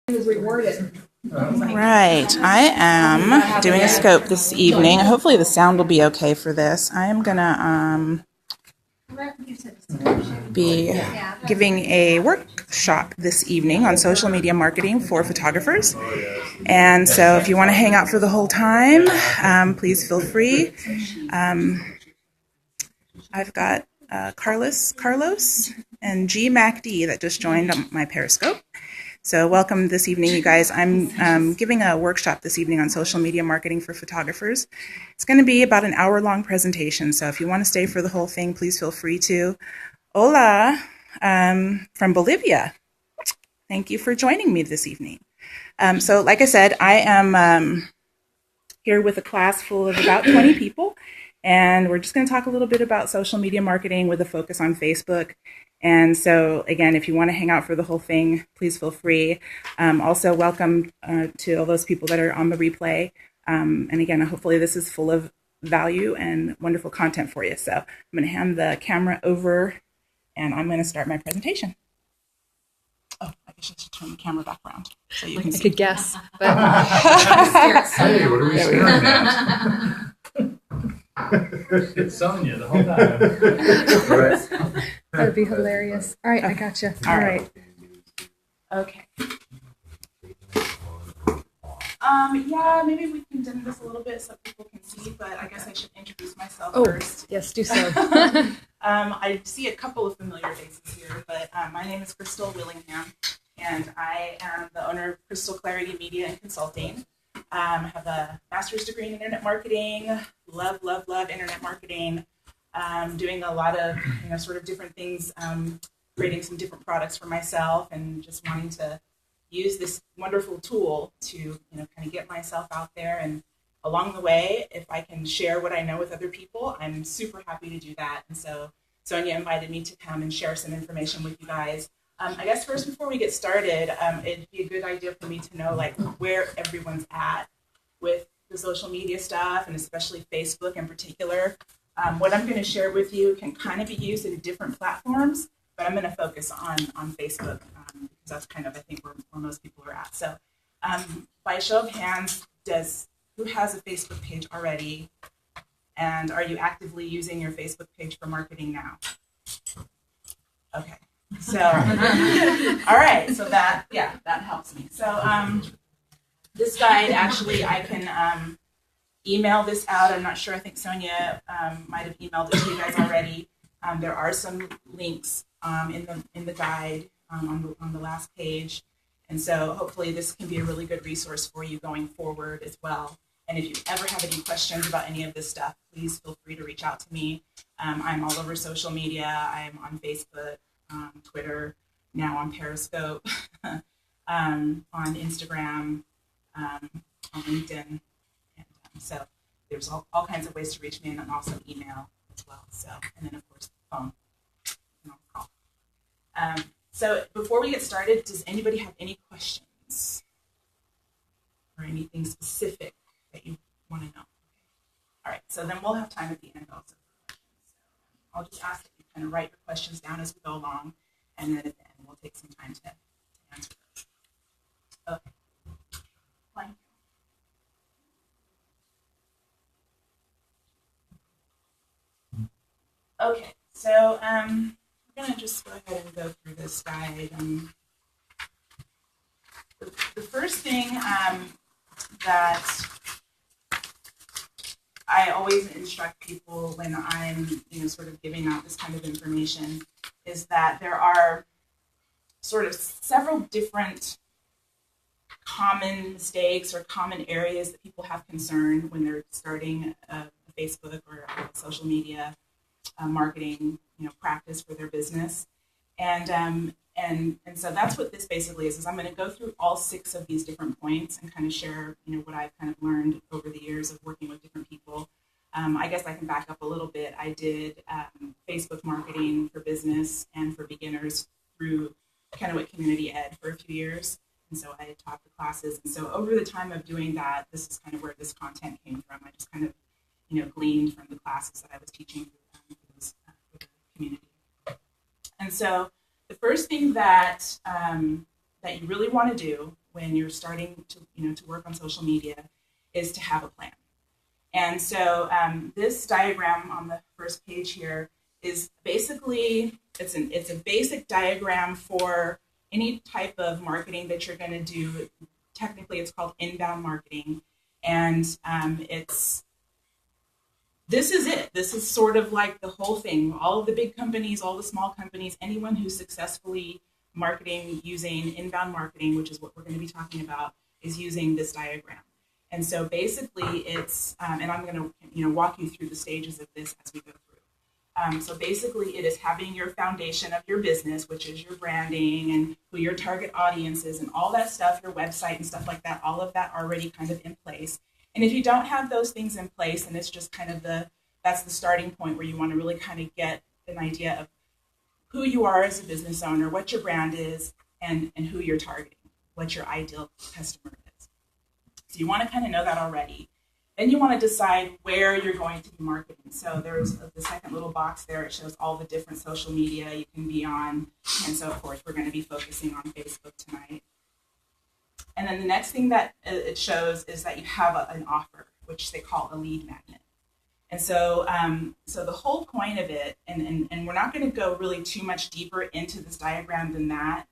Right, I am doing a scope this evening. Hopefully the sound will be okay for this. I am gonna be giving a workshop this evening on social media marketing for photographers. And so if you want to hang out for the whole time, please feel free. I've got Carlos and G MacD that just joined my Periscope. So welcome this evening, you guys. I'm giving a workshop this evening on social media marketing for photographers. It's going to be about an hour-long presentation, so if you want to stay for the whole thing, please feel free to. Hola, from Bolivia. Thank you for joining me this evening. So like I said, I am here with a class full of about 20 people, and we're just going to talk a little bit about social media marketing with a focus on Facebook. And so, again, if you want to hang out for the whole thing, please feel free. Also, welcome to all those people that are on the replay. And again, hopefully this is full of value and wonderful content for you. So I'm going to hand the camera over, and I'm going to start my presentation. Oh, I guess I should turn the camera back around so you can see. I could guess. But Hey, what are we staring at? It's Sonia the whole time. that would be hilarious. All right, I gotcha. All right. Okay. Yeah, maybe we can dim this a little bit so people can see, but I guess I should introduce myself first. Yes, do so. I see a couple of familiar faces here, but my name is Crystal Willingham, and I am the owner of cclaritymedia and Consulting. I have a master's degree in internet marketing, love internet marketing, doing a lot of, sort of different things, creating some different products for myself, and just wanting to use this wonderful tool to, kind of get myself out there. And along the way, if I can share what I know with other people, I'm super happy to do that. And so Sonia invited me to come and share some information with you guys. I guess first, before we get started, it'd be a good idea for me to know where everyone's at with the social media stuff, and especially Facebook in particular. What I'm going to share with you can kind of be used in different platforms, but I'm going to focus on Facebook because that's kind of, I think, where most people are at. So by show of hands, who has a Facebook page already? And are you actively using your Facebook page for marketing now? Okay. So, all right. So that helps me. So this guide, actually, I can email this out. I'm not sure. I think Sonia might have emailed it to you guys already. There are some links in the guide on the last page. And so hopefully this can be a really good resource for you going forward as well. And if you ever have any questions about any of this stuff, please feel free to reach out to me. I'm all over social media. I'm on Facebook, Twitter, now on Periscope, on Instagram, on LinkedIn. And so there's all kinds of ways to reach me, and also email as well. So, and then of course phone. Call. So before we get started, does anybody have any questions or anything specific that you want to know? All right, so then we'll have time at the end also for questions. So I'll just ask that you kind of write your questions down as we go along, and then at the end we'll take some time to answer those. Okay. Fine. Okay, so we're going to just go ahead and go through this guide. The first thing that I always instruct people when I'm, sort of giving out this kind of information is that there are sort of several different common mistakes or common areas that people have concern when they're starting a Facebook or a social media marketing, practice for their business. And so that's what this basically is I'm going to go through all 6 of these different points and kind of share, what I've kind of learned over the years of working with different people. I guess I can back up a little bit. I did Facebook marketing for business and for beginners through Kennewick Community Ed for a few years. And so I had taught the classes. And so over the time of doing that, this is kind of where this content came from. I just kind of, gleaned from the classes that I was teaching for the community. And so the first thing that you really want to do when you're starting to work on social media is to have a plan. And so this diagram on the first page here is basically, it's a basic diagram for any type of marketing that you're going to do. Technically, it's called inbound marketing. And this is it. This is sort of like the whole thing. All of the big companies, all the small companies, anyone who's successfully marketing using inbound marketing, which is what we're going to be talking about, is using this diagram. And so basically it's, and I'm going to walk you through the stages of this as we go through. So basically it is having your foundation of your business, which is your branding and who your target audience is and all that stuff, your website and stuff like that, all of that already kind of in place. And if you don't have those things in place, and it's just kind of that's the starting point where you want to really kind of get an idea of who you are as a business owner, what your brand is, and who you're targeting, what your ideal customer is. So you want to kind of know that already. Then you want to decide where you're going to be marketing. So there's the second little box there. It shows all the different social media you can be on. And so, of course, we're going to be focusing on Facebook tonight. And then the next thing that it shows is that you have an offer, which they call a lead magnet. And so so the whole point of it, and we're not going to go really too much deeper into this diagram than that,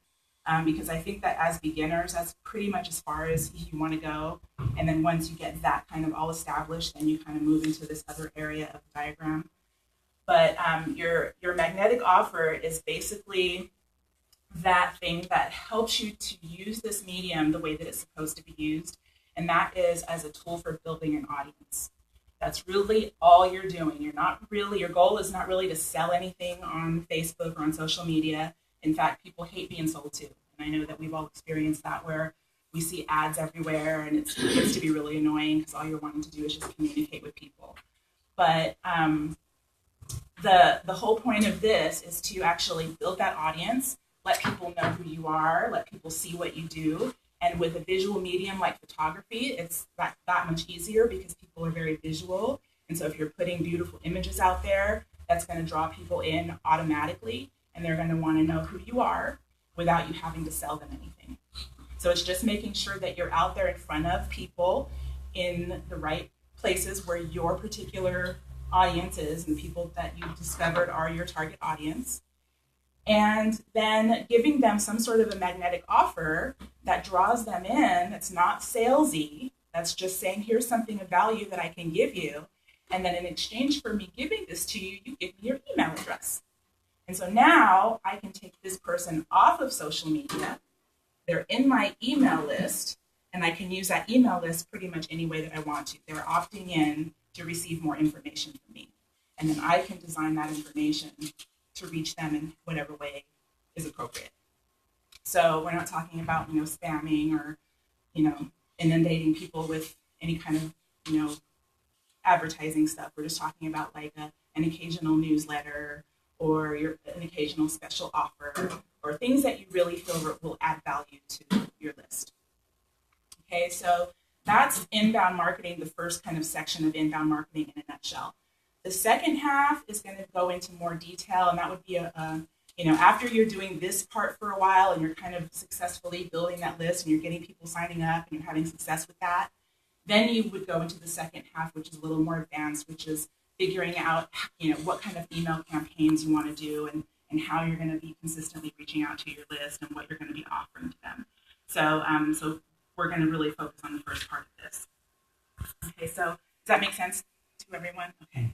because I think that as beginners, that's pretty much as far as you want to go. And then once you get that kind of all established, then you kind of move into this other area of the diagram. But your magnetic offer is basically that thing that helps you to use this medium the way that it's supposed to be used. And that is as a tool for building an audience. That's really all you're doing. Your goal is not really to sell anything on Facebook or on social media. In fact, people hate being sold to. And I know that we've all experienced that where we see ads everywhere and it gets to be really annoying because all you're wanting to do is just communicate with people. But the whole point of this is to actually build that audience, let people know who you are, let people see what you do. And with a visual medium like photography, it's that much easier because people are very visual. And so if you're putting beautiful images out there, that's going to draw people in automatically. And they're going to want to know who you are without you having to sell them anything. So it's just making sure that you're out there in front of people in the right places where your particular audience is and people that you've discovered are your target audience. And then giving them some sort of a magnetic offer that draws them in, that's not salesy, that's just saying, here's something of value that I can give you. And then in exchange for me giving this to you, you give me your email address. And so now I can take this person off of social media. They're in my email list, and I can use that email list pretty much any way that I want to. They're opting in to receive more information from me. And then I can design that information to reach them in whatever way is appropriate. So we're not talking about, spamming or, inundating people with any kind of, advertising stuff. We're just talking about like an occasional newsletter or an occasional special offer or things that you really feel will add value to your list. Okay, so that's inbound marketing, the first kind of section of inbound marketing in a nutshell. The second half is going to go into more detail, and that would be after you're doing this part for a while and you're kind of successfully building that list and you're getting people signing up and you're having success with that, then you would go into the second half, which is a little more advanced, which is figuring out, what kind of email campaigns you want to do and how you're going to be consistently reaching out to your list and what you're going to be offering to them. So we're going to really focus on the first part of this. Okay, so does that make sense to everyone? Okay.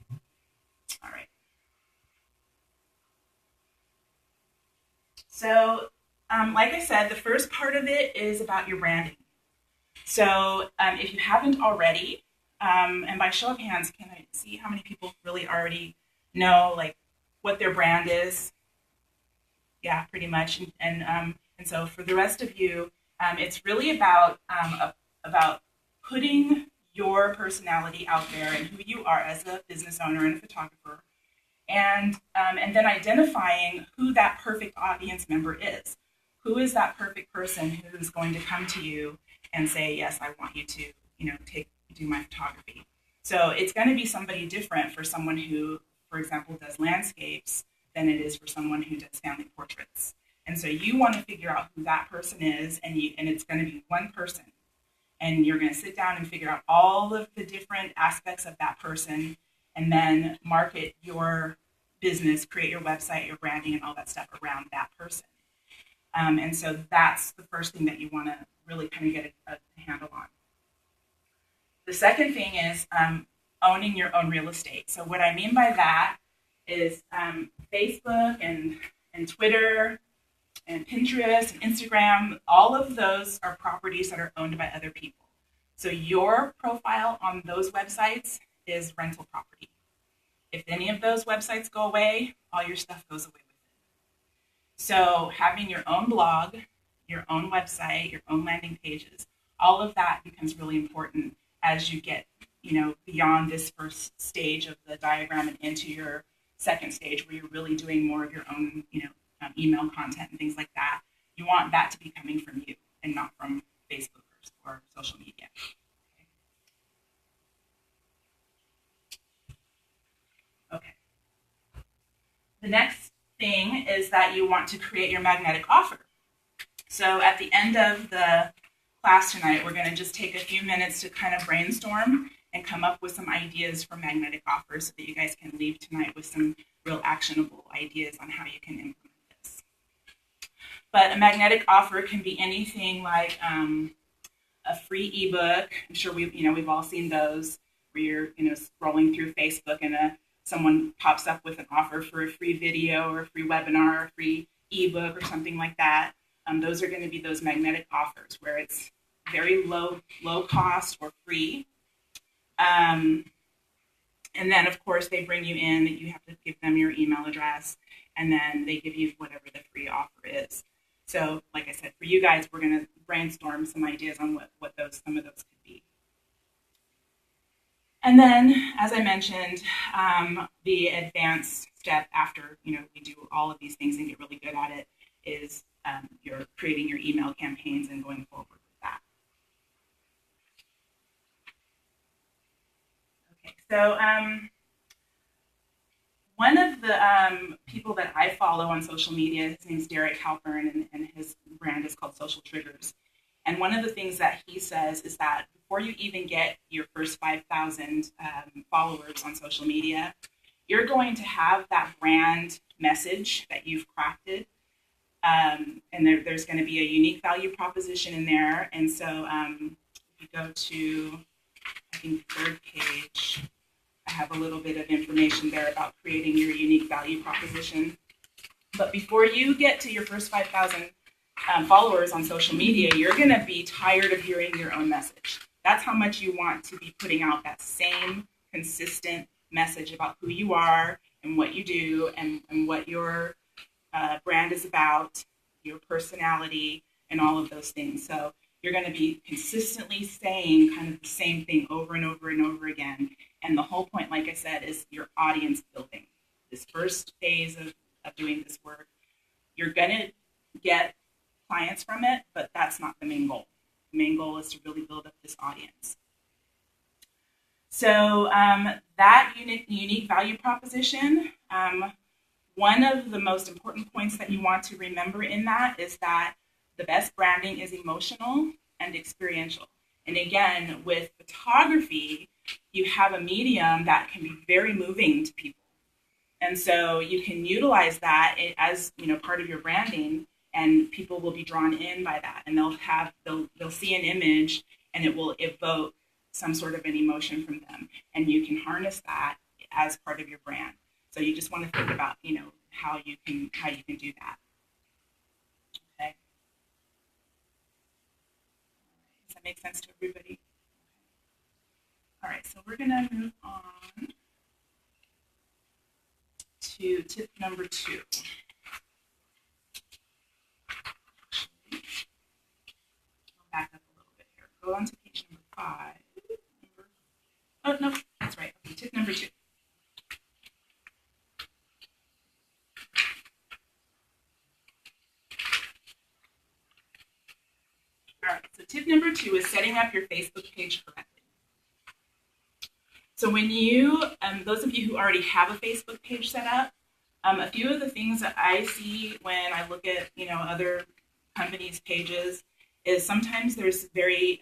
All right. So, like I said, the first part of it is about your branding. So, if you haven't already, and by show of hands, can I see how many people really already know like what their brand is? Yeah, pretty much. And so for the rest of you, it's really about putting your personality out there and who you are as a business owner and a photographer, and then identifying who that perfect audience member is. Who is that perfect person who's going to come to you and say, yes, I want you to, do my photography. So it's going to be somebody different for someone who, for example, does landscapes than it is for someone who does family portraits. And so you want to figure out who that person is, and it's going to be one person. And you're going to sit down and figure out all of the different aspects of that person, and then market your business, create your website, your branding, and all that stuff around that person. And so that's the first thing that you want to really kind of get a handle on. The second thing is owning your own real estate. So what I mean by that is Facebook and Twitter and Pinterest and Instagram, all of those are properties that are owned by other people. So your profile on those websites is rental property. If any of those websites go away, all your stuff goes away with it. So having your own blog, your own website, your own landing pages, all of that becomes really important as you get, beyond this first stage of the diagram and into your second stage where you're really doing more of your own, email content and things like that. You want that to be coming from you and not from Facebook or social media. Okay. The next thing is that you want to create your magnetic offer. So at the end of the class tonight, we're going to just take a few minutes to kind of brainstorm and come up with some ideas for magnetic offers so that you guys can leave tonight with some real actionable ideas on how you can implement this. But a magnetic offer can be anything like a free ebook. I'm sure we've all seen those where you're scrolling through Facebook and someone pops up with an offer for a free video or a free webinar or a free ebook or something like that. Those are going to be those magnetic offers where it's very low cost or free. And then, of course, they bring you in. You have to give them your email address, and then they give you whatever the free offer is. So, like I said, for you guys, we're going to brainstorm some ideas on what some of those could be. And then, as I mentioned, the advanced step after we do all of these things and get really good at it is you're creating your email campaigns and going forward with that. Okay, so one of the people that I follow on social media, his name's Derek Halpern, and his brand is called Social Triggers. And one of the things that he says is that before you even get your first 5,000 followers on social media, you're going to have that brand message that you've crafted. And there's going to be a unique value proposition in there. And so if you go to, I think, the third page, I have a little bit of information there about creating your unique value proposition. But before you get to your first 5,000 followers on social media, you're going to be tired of hearing your own message. That's how much you want to be putting out that same consistent message about who you are and what you do and what your brand is about, your personality, and all of those things. So you're going to be consistently saying kind of the same thing over and over and over again. And the whole point, like I said, is your audience building. This first phase of doing this work, you're going to get clients from it, but that's not the main goal. The main goal is to really build up this audience. So that unique value proposition, one of the most important points that you want to remember in that is that the best branding is emotional and experiential. And again, with photography, you have a medium that can be very moving to people. And so you can utilize that as part of your branding, and people will be drawn in by that, and they'll see an image and it will evoke some sort of an emotion from them, and you can harness that as part of your brand. So you just want to think about how you can do that. Okay. Does that make sense to everybody? All right, so we're gonna move on to tip number 2. Back up a little bit here. Go on to page number 5. Oh, no, that's right. Okay, tip number 2. All right, so tip number 2 is setting up your Facebook page correctly. So when you, those of you who already have a Facebook page set up, A few of the things that I see when I look at, other companies' pages is sometimes there's very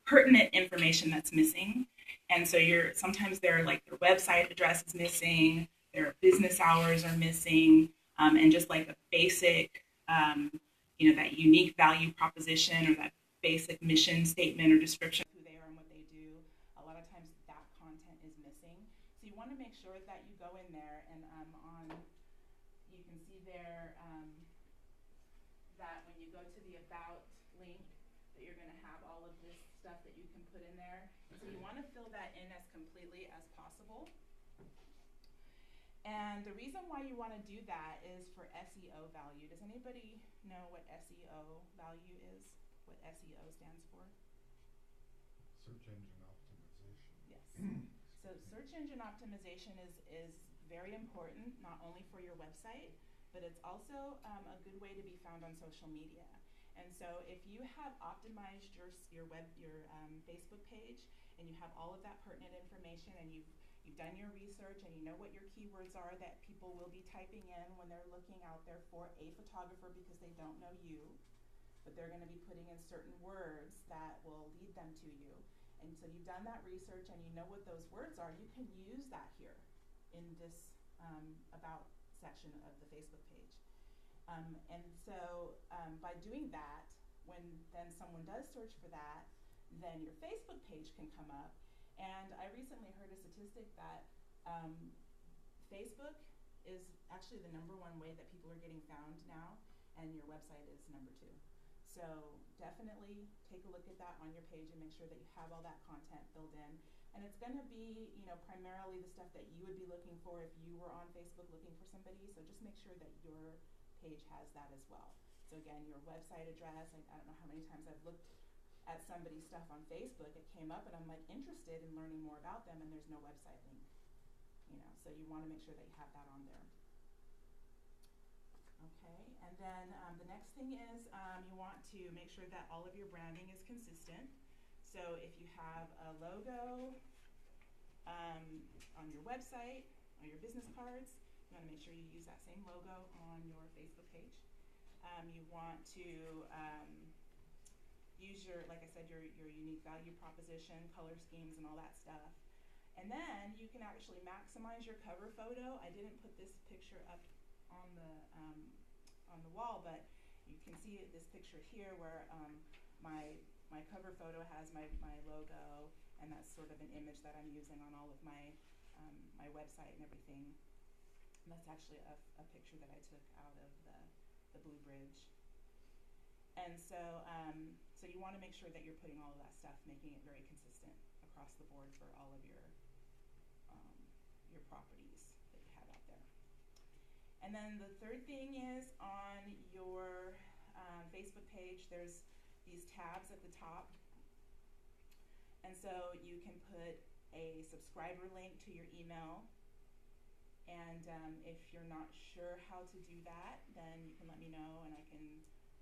pertinent information that's missing. And so sometimes their website address is missing, their business hours are missing, and just like a basic, that unique value proposition or that basic mission statement or description of who they are and what they do. A lot of times that content is missing. So you want to make sure that you go in there and you can see there that when you go to the About link, that you're going to have all of this stuff that you can put in there. So you want to fill that in as completely as possible. And the reason why you want to do that is for SEO value. Does anybody know what SEO value is? What SEO stands for? Search engine optimization. Yes. So search engine optimization is very important, not only for your website, but it's also a good way to be found on social media. And so if you have optimized your Facebook page and you have all of that pertinent information and you've done your research and you know what your keywords are that people will be typing in when they're looking out there for a photographer because they don't know you, but they're going to be putting in certain words that will lead them to you. And so you've done that research and you know what those words are, you can use that here in this About section of the Facebook page. And so by doing that, when then someone does search for that, then your Facebook page can come up. And I recently heard a statistic that Facebook is actually the #1 way that people are getting found now, and your website is #2. So definitely take a look at that on your page and make sure that you have all that content filled in. And it's going to be, primarily the stuff that you would be looking for if you were on Facebook looking for somebody. So just make sure that your page has that as well. So again, your website address, I don't know how many times I've looked at somebody's stuff on Facebook, it came up and I'm like interested in learning more about them and there's no website link. So you want to make sure that you have that on there. Okay, and then the next thing is you want to make sure that all of your branding is consistent. So if you have a logo on your website, on your business cards, you want to make sure you use that same logo on your Facebook page. You want to use like I said, your unique value proposition, color schemes, and all that stuff. And then you can actually maximize your cover photo. I didn't put this picture up on the wall, but you can see this picture here where my cover photo has my logo, and that's sort of an image that I'm using on all of my my website and everything. And that's actually a picture that I took out of the Blue Bridge. And so so you want to make sure that you're putting all of that stuff, making it very consistent across the board for all of your properties that you have out there. And then the third thing is on your Facebook page, there's these tabs at the top. And so you can put a subscriber link to your email. And if you're not sure how to do that, then you can let me know and I can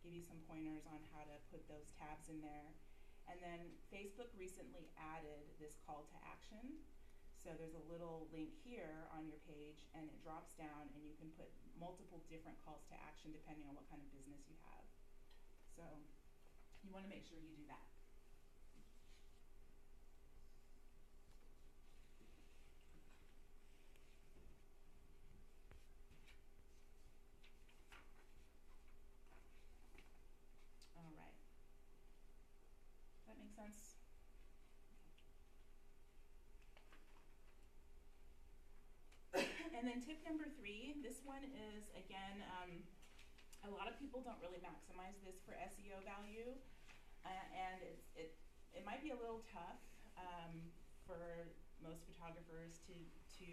give you some pointers on how to put those tabs in there. And then Facebook recently added this call to action. So there's a little link here on your page and it drops down and you can put multiple different calls to action depending on what kind of business you have. So you want to make sure you do that. All right. Does that make sense? And then tip number 3, this one is, again, a lot of people don't really maximize this for SEO value, and it might be a little tough for most photographers to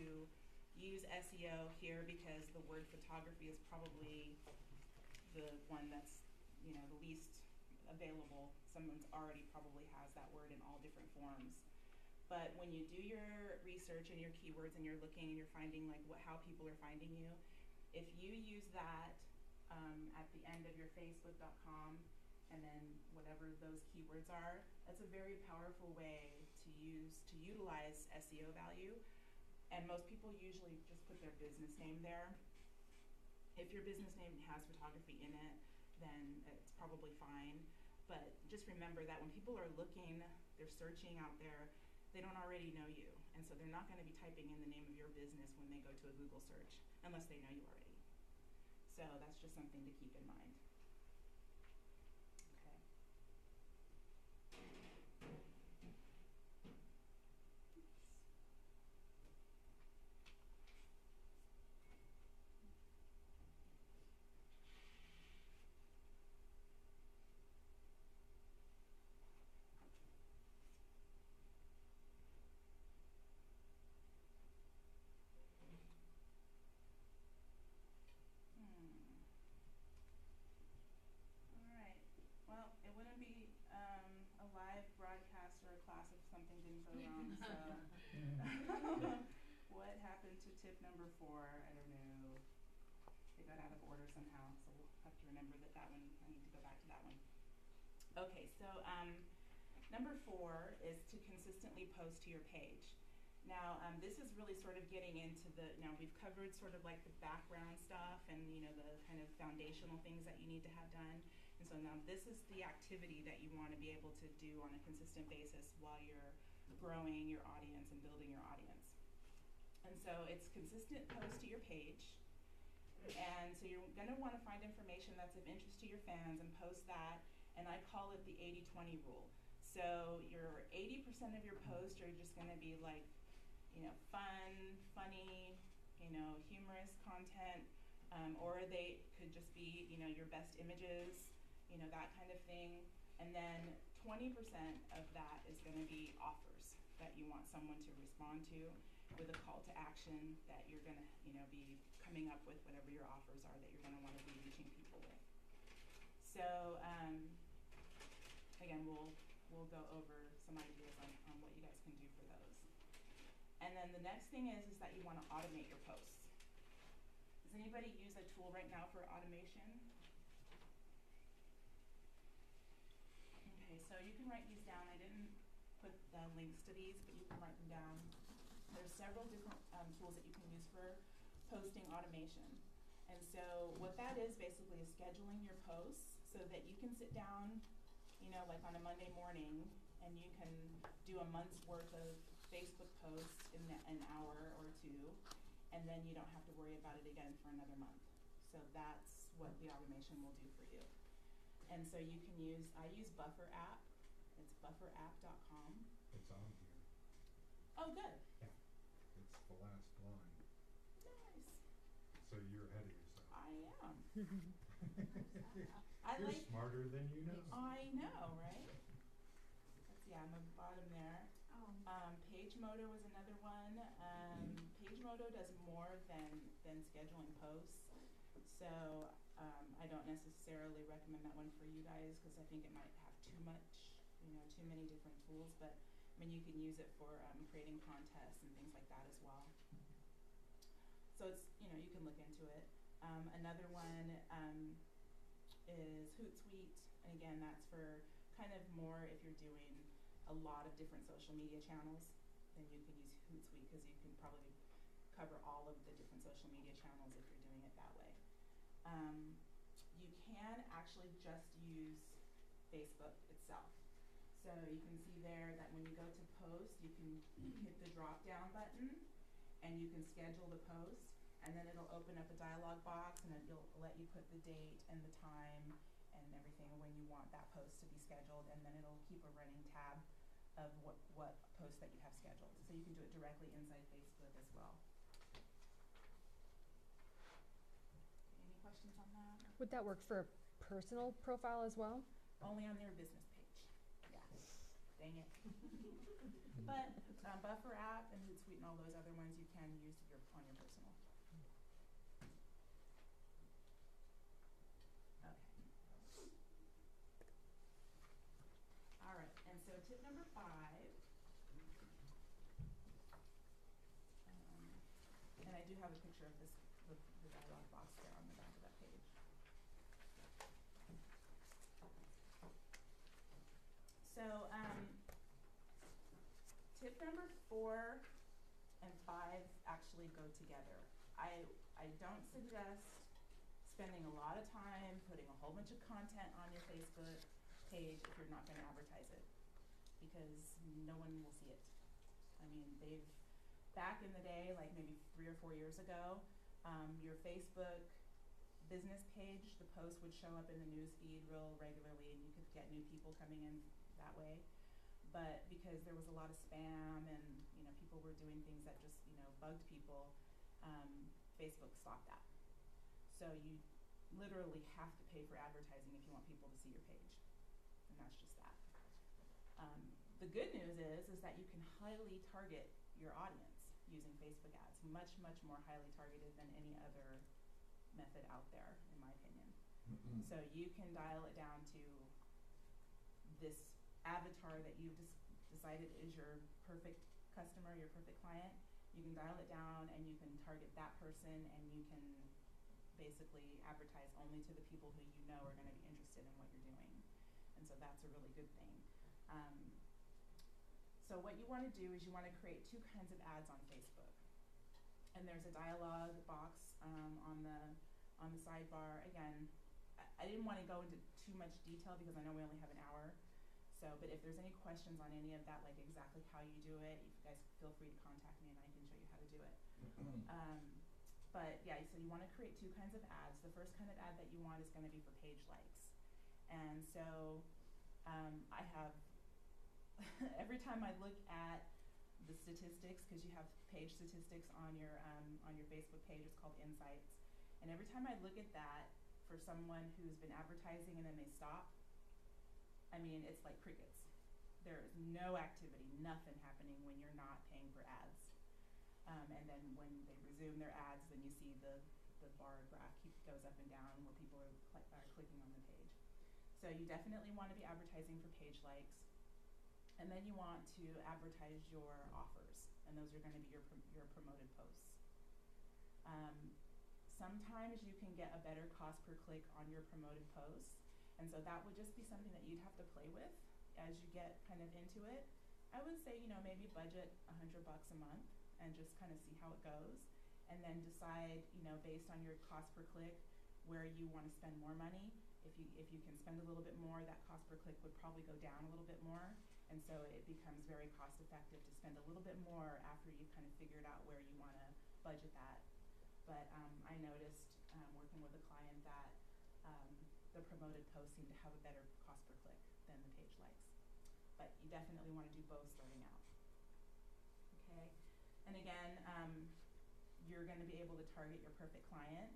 use SEO here because the word photography is probably the one that's the least available. Someone's already probably has that word in all different forms. But when you do your research and your keywords and you're looking and you're finding how people are finding you, if you use that at the end of your facebook.com and then whatever those keywords are, that's a very powerful way to utilize SEO value. And most people usually just put their business name there. If your business name has photography in it, then it's probably fine. But just remember that when people are looking, they're searching out there, they don't already know you. And so they're not going to be typing in the name of your business when they go to a Google search, unless they know you already. So that's just something to keep in mind. Okay. Well, it wouldn't be a live broadcast or a class if something didn't go wrong. So, what happened to tip number 4? I don't know. It got out of order somehow, so we'll have to remember that one. I need to go back to that one. Okay, so number 4 is to consistently post to your page. Now, this is really sort of getting into we've covered sort of like the background stuff and, the kind of foundational things that you need to have done. And so now this is the activity that you want to be able to do on a consistent basis while you're growing your audience and building your audience. And so it's consistent post to your page. And so you're going to want to find information that's of interest to your fans and post that. And I call it the 80-20 rule. So your 80% of your posts are just going to be like, fun, funny, humorous content, or they could just be, your best images, that kind of thing. And then 20% of that is going to be offers that you want someone to respond to with a call to action that you're going to, be coming up with whatever your offers are that you're going to want to be reaching people with. So, again, we'll go over some ideas on what you guys can do for those. And then the next thing is that you want to automate your posts. Does anybody use a tool right now for automation? Okay, so you can write these down. I didn't put the links to these, but you can write them down. There's several different tools that you can use for posting automation. And so what that is basically is scheduling your posts so that you can sit down, like on a Monday morning, and you can do a month's worth of Facebook posts in an hour or two, and then you don't have to worry about it again for another month. So that's what the automation will do for you. And so you can I use Buffer app. It's bufferapp.com. It's on here. Oh, good. Yeah. It's the last line. Nice. So you're ahead of yourself. I am. You're smarter than you know. I know, right? On the bottom there. PageModo was another one. PageModo does more than scheduling posts. So I don't necessarily recommend that one for you guys because I think it might have too many different tools. But I mean, you can use it for creating contests and things like that as well. So it's, you can look into it. Another one is Hootsuite. And again, that's for kind of more if you're doing a lot of different social media channels, then you can use Hootsuite because you can probably cover all of the different social media channels if you're doing it that way. You can actually just use Facebook itself. So you can see there that when you go to post, you can hit the drop down button and you can schedule the post, and then it'll open up a dialog box and it'll let you put the date and the time and everything when you want that post to be scheduled, and then it'll keep a running tab of what post that you have scheduled. So you can do it directly inside Facebook as well. Any questions on that? Would that work for a personal profile as well? Only on their business page. Yeah. Dang it. But Buffer app and Hootsuite and all those other ones you can use on your personal. Okay. All right, and so tip number 5, and I do have a picture of this, the dialog box there on the back of that page. So tip number 4 and 5 actually go together. I don't suggest spending a lot of time putting a whole bunch of content on your Facebook page if you're not going to advertise it, because no one will see it. I mean, back in the day, like maybe 3 or 4 years ago, your Facebook business page, the post would show up in the news feed real regularly, and you could get new people coming in that way. But because there was a lot of spam and people were doing things that just bugged people, Facebook stopped that. So you literally have to pay for advertising if you want people to see your page, and that's just that. The good news is that you can highly target your audience using Facebook ads, much more highly targeted than any other method out there, in my opinion. So you can dial it down to this avatar that you've decided is your perfect customer, your perfect client. You can dial it down and you can target that person, and you can basically advertise only to the people who you know are going to be interested in what you're doing. And so that's a really good thing. So what you want to do is you want to create 2 kinds of ads on Facebook. And there's a dialog box on the sidebar. Again, I didn't want to go into too much detail because I know we only have an hour. So, but if there's any questions on any of that, like exactly how you do it, you guys feel free to contact me and I can show you how to do it. But yeah, so you want to create 2 kinds of ads. The first kind of ad that you want is going to be for page likes. And so I have, every time I look at the statistics, because you have page statistics on your Facebook page, it's called Insights. And every time I look at that for someone who's been advertising and then they stop, I mean, it's like crickets. There is no activity, nothing happening when you're not paying for ads. And then when they resume their ads, then you see the bar graph goes up and down where people are clicking on the page. So you definitely want to be advertising for page likes. And then you want to advertise your offers, and those are going to be your promoted posts. Sometimes you can get a better cost per click on your promoted posts, and so that would just be something that you'd have to play with as you get kind of into it. I would say, maybe budget $100 a month and just kind of see how it goes, and then decide, based on your cost per click, where you want to spend more money. If you can spend a little bit more, that cost per click would probably go down a little bit more, and so it becomes very cost effective to spend a little bit more after you've kind of figured out where you want to budget that. But I noticed working with a client that the promoted posts seem to have a better cost per click than the page likes. But you definitely want to do both starting out. Okay, and again, you're going to be able to target your perfect client.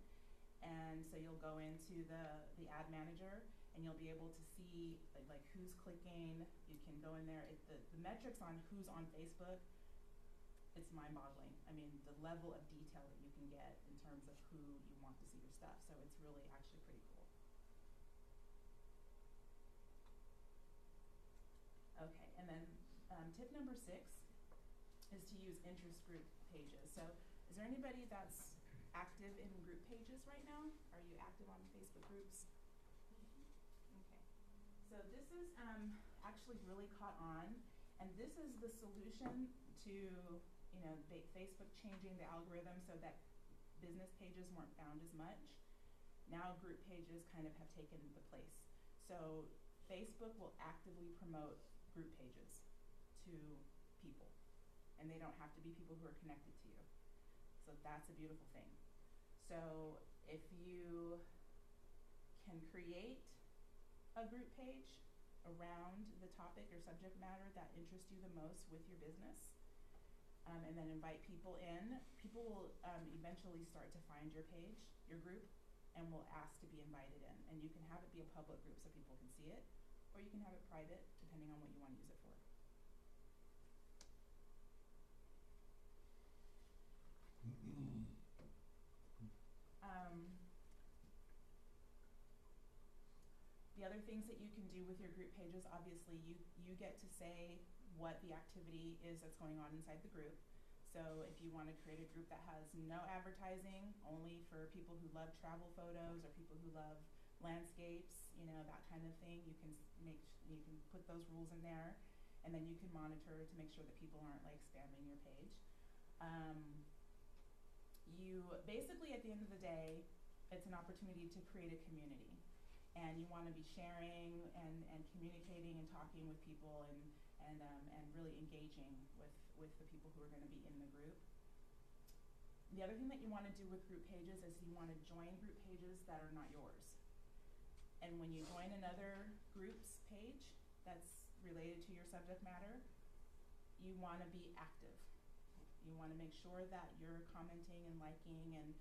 And so you'll go into the ad manager and you'll be able to see like who's clicking. You can go in there. The metrics on who's on Facebook, it's mind-boggling. I mean, the level of detail that you can get in terms of who you want to see your stuff. So it's really actually pretty cool. Okay, and then tip number 6 is to use interest group pages. So is there anybody that's active in group pages right now? Are you active on Facebook groups? Okay. So this is actually really caught on, and this is the solution to Facebook changing the algorithm so that business pages weren't found as much. Now group pages kind of have taken the place. So Facebook will actively promote group pages to people, and they don't have to be people who are connected to you. So that's a beautiful thing. So if you can create a group page around the topic or subject matter that interests you the most with your business, and then invite people in, people will eventually start to find your page, your group, and will ask to be invited in. And you can have it be a public group so people can see it, or you can have it private, depending on what you want to use it for. The other things that you can do with your group pages, obviously you get to say what the activity is that's going on inside the group. So if you want to create a group that has no advertising, only for people who love travel photos or people who love landscapes, that kind of thing, you can put those rules in there, and then you can monitor to make sure that people aren't like spamming your page. You basically, at the end of the day, it's an opportunity to create a community. And you want to be sharing and communicating and talking with people and really engaging with the people who are going to be in the group. The other thing that you want to do with group pages is you want to join group pages that are not yours. And when you join another group's page that's related to your subject matter, you want to be active. You want to make sure that you're commenting and liking, and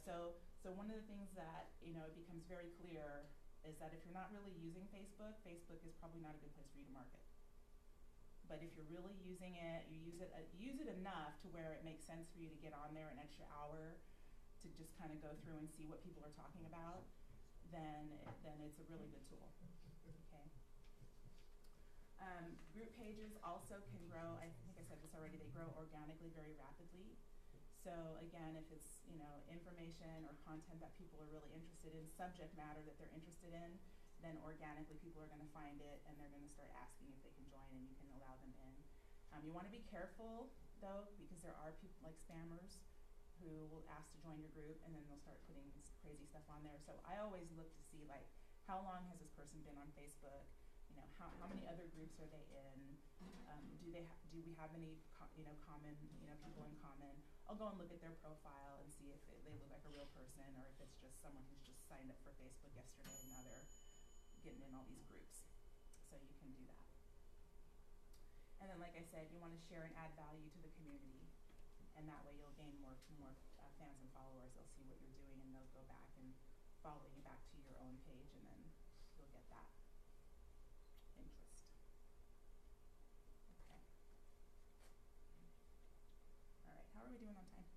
so one of the things that it becomes very clear is that if you're not really using Facebook, Facebook is probably not a good place for you to market. But if you're really using it, you use it enough to where it makes sense for you to get on there an extra hour to just kind of go through and see what people are talking about, then it's a really good tool. Okay. Group pages also can grow. I think I said this already. They grow organically very rapidly. So again, if it's information or content that people are really interested in, subject matter that they're interested in, then organically people are going to find it and they're going to start asking if they can join, and you can allow them in. You want to be careful though, because there are people like spammers who will ask to join your group and then they'll start putting crazy stuff on there. So I always look to see like how long has this person been on Facebook. How many other groups are they in? Do we have any common people in common? I'll go and look at their profile and see if they look like a real person or if it's just someone who's just signed up for Facebook yesterday and now they're getting in all these groups. So you can do that. And then, like I said, you want to share and add value to the community, and that way you'll gain more fans and followers. They'll see what you're doing and they'll go back and follow you back to your own page, and then you'll get that interest. Okay. All right, how are we doing on time?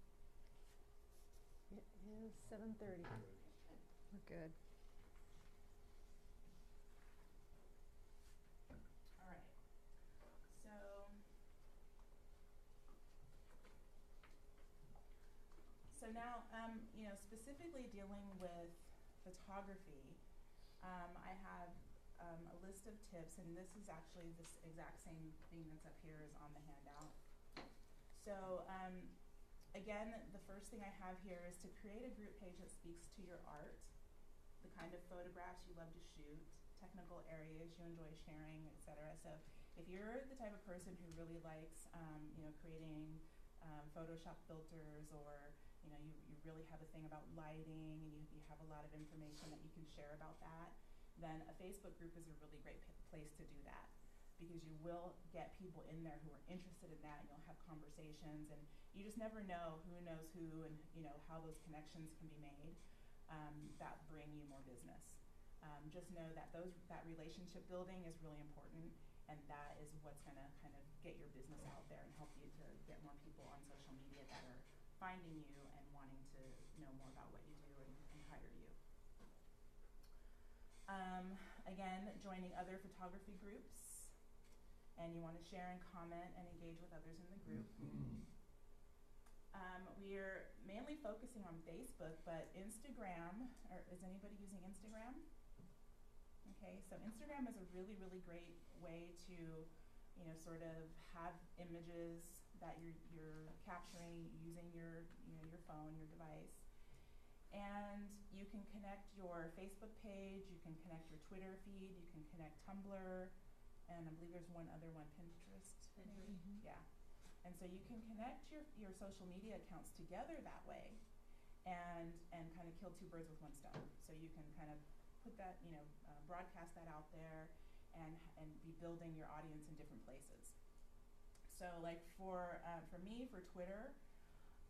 It is 7:30. We're good. All right. So now, specifically dealing with photography, I have a list of tips, and this is actually this exact same thing that's up here is on the handout. So again, the first thing I have here is to create a group page that speaks to your art, the kind of photographs you love to shoot, technical areas you enjoy sharing, etc. So if you're the type of person who really likes creating Photoshop filters, or you really have a thing about lighting and you have a lot of information that you can share about that, then a Facebook group is a really great place to do that, because you will get people in there who are interested in that, and you'll have conversations, and you just never know who knows who, and how those connections can be made that bring you more business. Just know that that relationship building is really important, and that is what's going to kind of get your business out there and help you to get more people on social media that are finding you and wanting to know more about what you do and hire you. Again, joining other photography groups, and you want to share and comment and engage with others in the group. We're mainly focusing on Facebook, but Instagram, or is anybody using Instagram? Okay, so Instagram is a really, really great way to, sort of have images that you're capturing using your phone, your device. And you can connect your Facebook page, you can connect your Twitter feed, you can connect Tumblr, and I believe there's one other one, Pinterest. Mm-hmm. Yeah. And so you can connect your social media accounts together that way and kind of kill two birds with one stone. So you can kind of put that, broadcast that out there and be building your audience in different places. So like for me, for Twitter,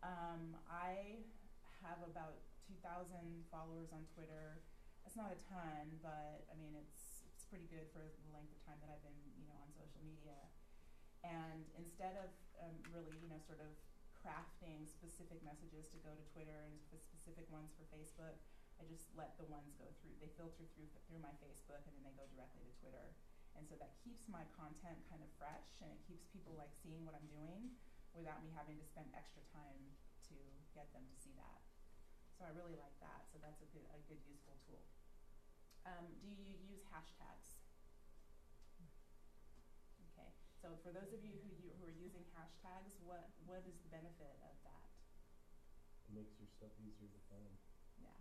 I have about 2,000 followers on Twitter. It's not a ton, but I mean, it's pretty good for the length of time that I've been, on social media. And instead of really, sort of crafting specific messages to go to Twitter and specific ones for Facebook, I just let the ones go through. They filter through my Facebook, and then they go directly to Twitter. And so that keeps my content kind of fresh, and it keeps people like seeing what I'm doing without me having to spend extra time to get them to see that. So I really like that. So that's a good useful tool. Do you use hashtags? Okay. So for those of you who are using hashtags, what is the benefit of that? It makes your stuff easier to find. Yeah.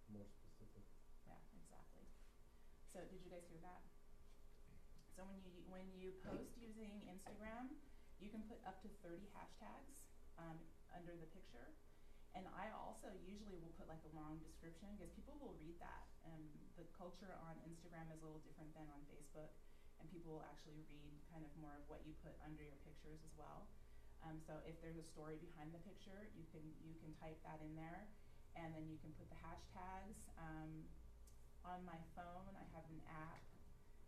more specific. Yeah, exactly. So did you guys hear that? So when you post using Instagram, you can put up to 30 hashtags under the picture. And I also usually will put like a long description because people will read that. And the culture on Instagram is a little different than on Facebook. And people will actually read kind of more of what you put under your pictures as well. So if there's a story behind the picture, you can type that in there. And then you can put the hashtags. On my phone, I have an app,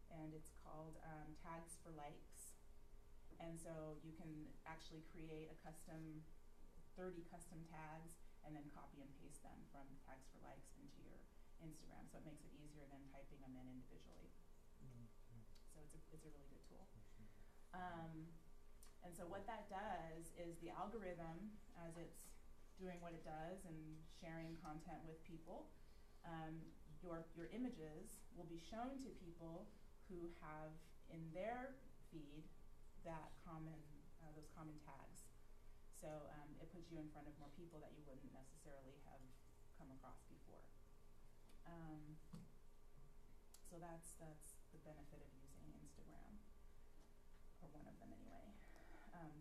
and it's called Tags for Likes. And so you can actually create a 30 custom tags and then copy and paste them from Tags for Likes into your Instagram. So it makes it easier than typing them in individually. So it's a really good tool. And so what that does is the algorithm, as it's doing what it does and sharing content with people, your images will be shown to people who have in their feed that those common tags. So it puts you in front of more people that you wouldn't necessarily have come across before. So that's the benefit of using Instagram, or one of them anyway.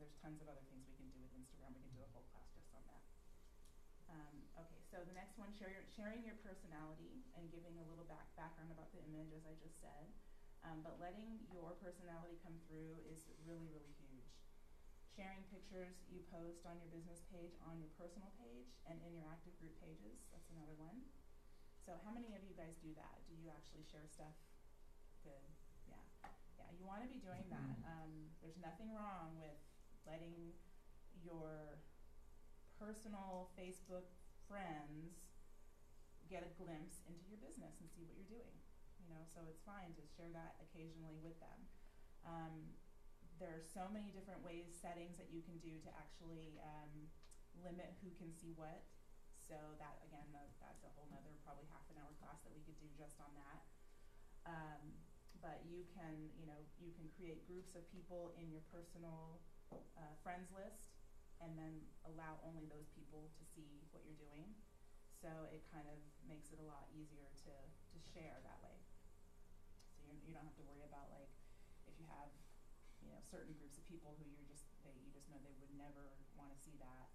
There's tons of other things we can do with Instagram. We can do a whole class just on that. Okay, so the next one, sharing your personality and giving a little background about the image, as I just said. But letting your personality come through is really, really huge. Sharing pictures you post on your business page, on your personal page, and in your active group pages, that's another one. So how many of you guys do that? Do you actually share stuff? Good, yeah. Yeah, you want to be doing that. There's nothing wrong with letting your personal Facebook friends get a glimpse into your business and see what you're doing. So it's fine to share that occasionally with them. There are so many different settings that you can do to actually limit who can see what. So that, again, that's a whole nother probably half an hour class that we could do just on that. But you can create groups of people in your personal friends list, and then allow only those people to see what you're doing. So it kind of makes it a lot easier to share that way. So you don't have to worry about, like, if you have certain groups of people who you just know they would never want to see that,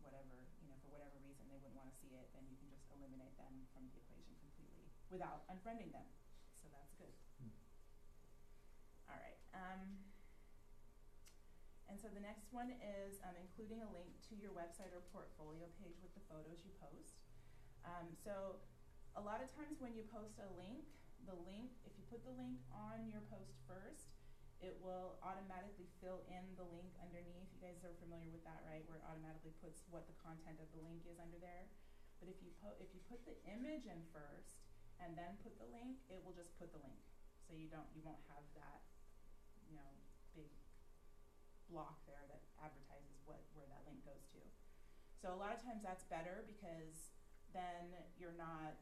whatever, for whatever reason they wouldn't want to see it, then you can just eliminate them from the equation completely without unfriending them. So that's good. All right. And so the next one is including a link to your website or portfolio page with the photos you post. So a lot of times when you post a link, if you put the link on your post first, it will automatically fill in the link underneath. You guys are familiar with that, right? Where it automatically puts what the content of the link is under there. But if you put the image in first and then put the link, it will just put the link. So you won't have that, big block there that advertises where that link goes to. So a lot of times that's better, because then you're not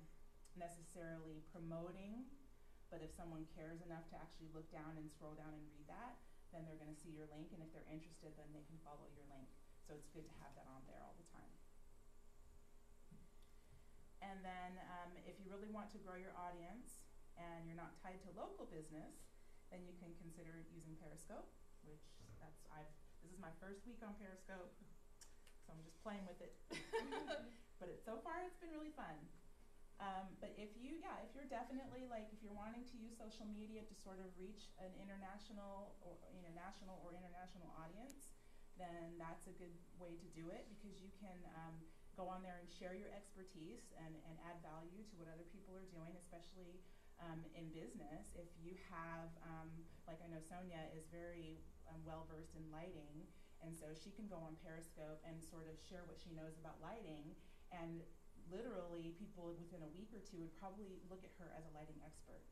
necessarily promoting, but if someone cares enough to actually look down and scroll down and read that, then they're going to see your link, and if they're interested, then they can follow your link. So it's good to have that on there all the time. And then if you really want to grow your audience and you're not tied to local business, then you can consider using Periscope, which this is my first week on Periscope, so I'm just playing with it. But so far it's been really fun. But if you're definitely, like, if you're wanting to use social media to sort of reach an international or national or international audience, then that's a good way to do it, because you can go on there and share your expertise and add value to what other people are doing, especially in business. If you have, like, I know Sonia is very well versed in lighting, and so she can go on Periscope and sort of share what she knows about lighting, and literally people within a week or two would probably look at her as a lighting expert.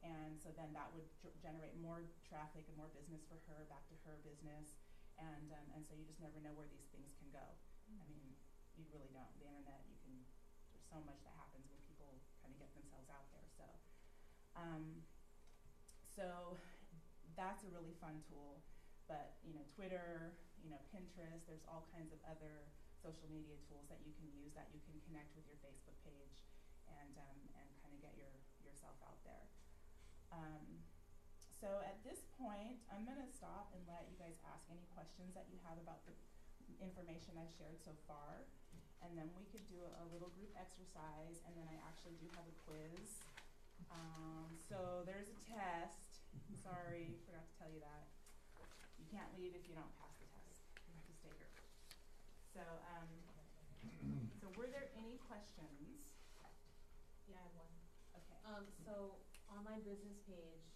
And so then that would generate more traffic and more business for her, back to her business. And so you just never know where these things can go. I mean, you really don't. The internet, there's so much that happens when people kind of get themselves out there. So that's a really fun tool. But, Twitter, Pinterest, there's all kinds of other social media tools that you can use, that you can connect with your Facebook page and kind of get yourself out there. So at this point, I'm going to stop and let you guys ask any questions that you have about the information I've shared so far, and then we could do a little group exercise, and then I actually do have a quiz. So there's a test. Sorry, forgot to tell you that. You can't leave if you don't pass the test. You have to stay here. So, so were there any questions? Yeah, I have one. Okay. So on my business page,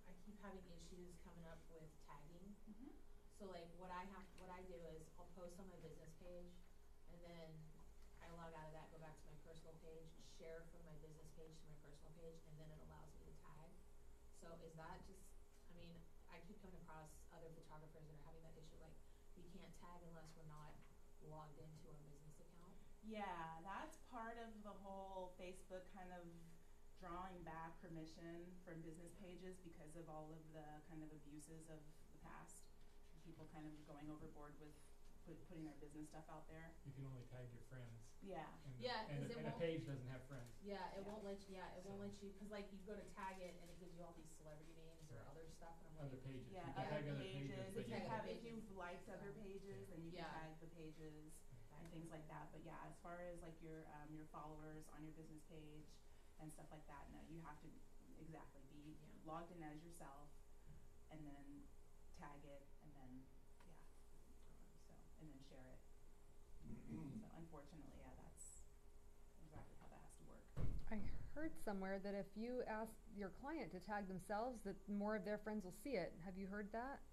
I keep having issues coming up with tagging. Mm-hmm. So like what I do is I'll post on my business page, and then I log out of that, go back to my personal page, share from my business page to my personal page, and then it allows me to tag. So is that just, I mean, I keep coming across other photographers that are having that issue, like we can't tag unless we're not logged into our business account. Yeah, that's part of the whole Facebook kind of drawing back permission from business pages because of all of the kind of abuses of the past. People kind of going overboard with putting their business stuff out there. You can only tag your friends. Yeah. And a page doesn't have friends. Yeah, it won't let you. Yeah, it won't let you, because like you go to tag it and it gives you all these celebrity names or other stuff, and I'm like, Other pages. Yeah, You can tag other other pages. but If you've liked other pages, then you can Yeah. tag the pages and things like that. But yeah, as far as like your followers on your business page and stuff like that, no, you have to exactly be logged in as yourself, and then tag it, and then and then share it. So unfortunately, yeah, that's exactly how that has to work. I heard somewhere that if you ask your client to tag themselves, that more of their friends will see it. Have you heard that?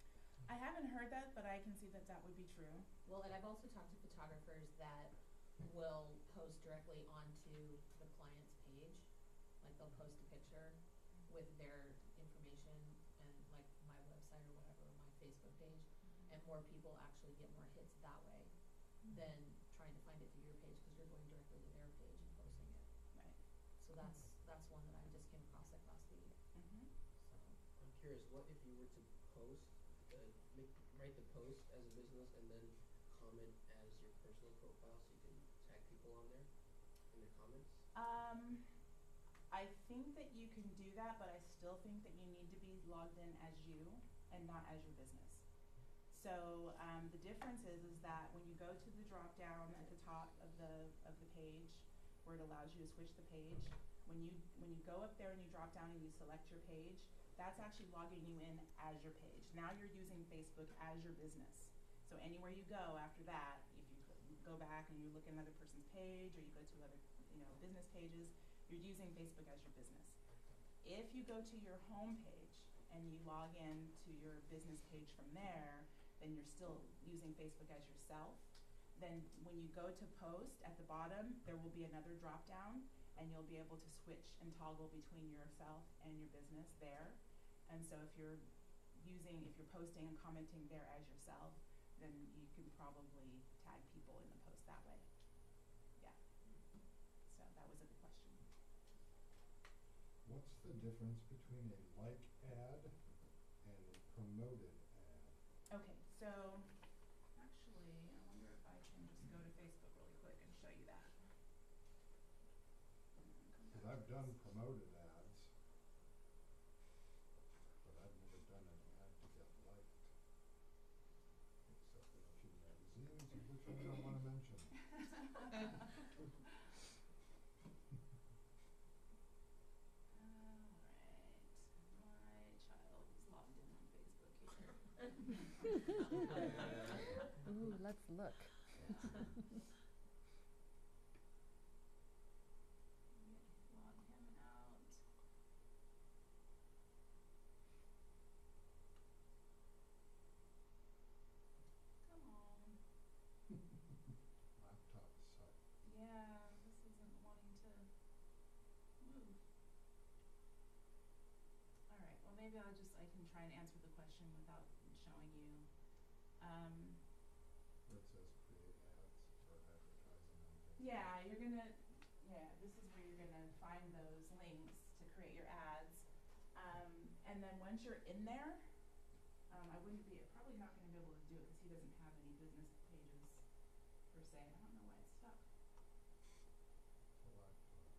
I haven't heard that, but I can see that that would be true. well, and I've also talked to photographers that will post directly onto the client's page. Like they'll post a picture with their information and like my website or whatever, my Facebook page, and more people actually get more hits that way than trying to find it through your page, because you're going directly to their page and posting it. Right. So that's one that I just came across like last week. Mm-hmm. So I'm curious, what if you were to post, write the post as a business and then comment as your personal profile so you can tag people on there in the comments? I think that you can do that, but I still think that you need to be logged in as you and not as your business. So the difference is that when you go to the drop down at the top of the page, where it allows you to switch the page, when you go up there and you drop down and you select your page, that's actually logging you in as your page. Now you're using Facebook as your business. So anywhere you go after that, if you go back and you look at another person's page, or you go to other business pages, you're using Facebook as your business. If you go to your home page and you log in to your business page from there, then you're still using Facebook as yourself. Then when you go to post at the bottom, there will be another drop down, and you'll be able to switch and toggle between yourself and your business there. And so if you're posting and commenting there as yourself, then you can probably tag people in the post that way. Yeah. So that was a good question. What's the difference between a like ad and a promoted ad? Okay, so actually, I wonder if I can just go to Facebook really quick and show you that. Because I've done promoted ads, but I've never done an ad to get liked, except in a few magazines, which I don't want to mention. Alright, my child is logged in on Facebook here. Ooh, let's look. Log him out. Come on. Laptop site. Yeah, this isn't wanting to move. Alright, well maybe I can try and answer the question without showing you. Where it says create ads or advertising on Facebook. Yeah, this is where you're gonna find those links to create your ads. And then once you're in there, probably not gonna be able to do it because he doesn't have any business pages per se. I don't know why it's stuck. It's a laptop.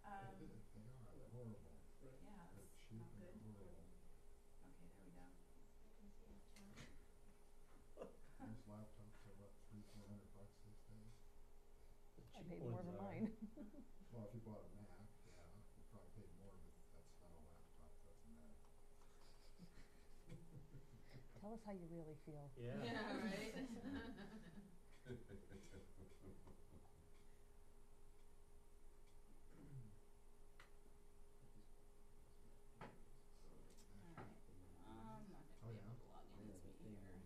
They are horrible. Yeah, They're that's cheap not and good. horrible. Okay, there we go. Those laptops are what, $300-400 these days? I paid more for mine. Well, if you bought a Mac, yeah, you probably paid more, but that's not a laptop, that's a Mac. Tell us how you really feel. Yeah. Yeah, right? Alright, I'm not Oh, gonna be yeah? able to log in as me here, Right, I know. maybe.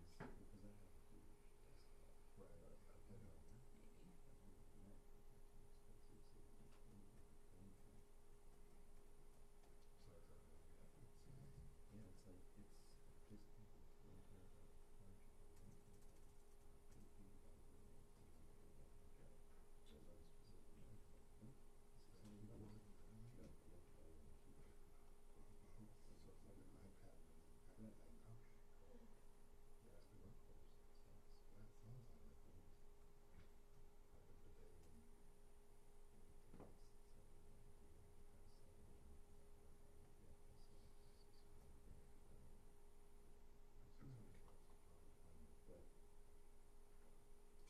So it's like an iPad kind of thing, huh? Yeah, it's the workhorse. Yeah, it sounds like it. Like a bidet and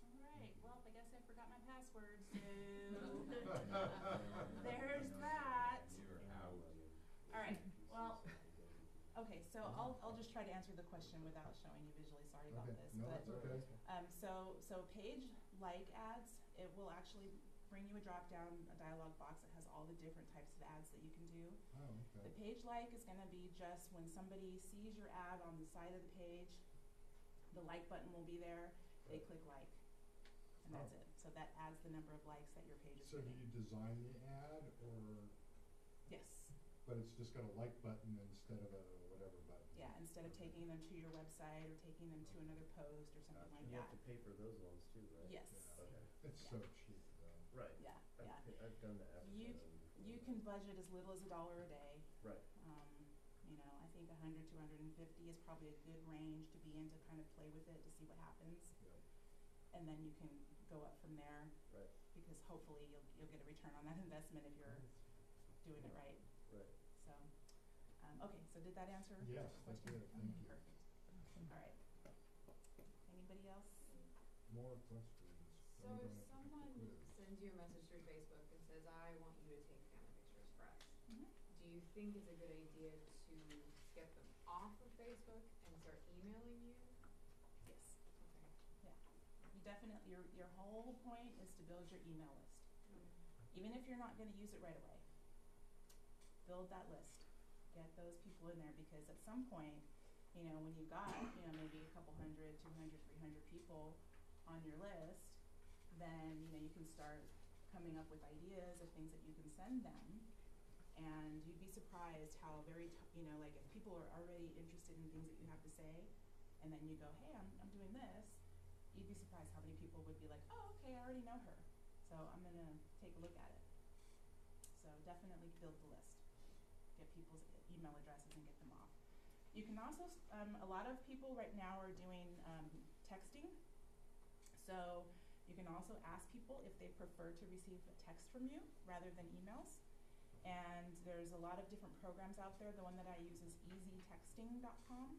Alright, well, I guess I forgot my password, so there's that. You're out. Alright, well, okay, so I'll just try to answer the question without showing you visually, sorry about Okay, this, no, but, that's okay. so page like ads, it will actually bring you a drop down, a dialog box that has all the different types of ads that you can do. Oh, The okay. page like is gonna be just when somebody sees your ad on the side of the page, the like button will be there, they click like, and that's Oh. it. So that adds the number of likes that your page is So do getting. you design the ad or, Yes, but it's just got a like button instead of a whatever button? yeah, instead of taking them to your website or taking them to another post or something like You have that. to pay for those ones too, right? Yes, Yeah. Okay. It's Yeah. so cheap though. Right. yeah, yeah. I've done the You advertising. You can budget as little as $1 a day. Right. You know, I think 100 to 150 is probably a good range to be in to kind of play with it to see what happens. Yep. And then you can go up from there Right. because hopefully you'll get a return on that investment if you're doing it right. Right. So, okay, so did that answer the Yes, question? that did, thank you. Perfect. All right. Anybody else? More questions? So I'm if gonna someone quiz. sends you a message through Facebook and says, I want you to take family pictures for us, Mhm. do you think it's a good idea to get them off of Facebook and start emailing you? Yes. Okay. Yeah. You definitely, your whole point is to build your email list. Even if you're not gonna use it right away. Build that list. Get those people in there because at some point, you know, when you've got, you know, maybe a couple hundred, 200, 300 people on your list, then, you know, you can start coming up with ideas of things that you can send them. And you'd be surprised how you know, like if people are already interested in things that you have to say, and then you go, hey, I'm doing this, you'd be surprised how many people would be like, oh, okay, I already know her, so I'm gonna take a look at it. So definitely build the list. Get people's email addresses and get them off. You can also, a lot of people right now are doing texting. So you can also ask people if they prefer to receive a text from you rather than emails. And there's a lot of different programs out there. The one that I use is easytexting.com.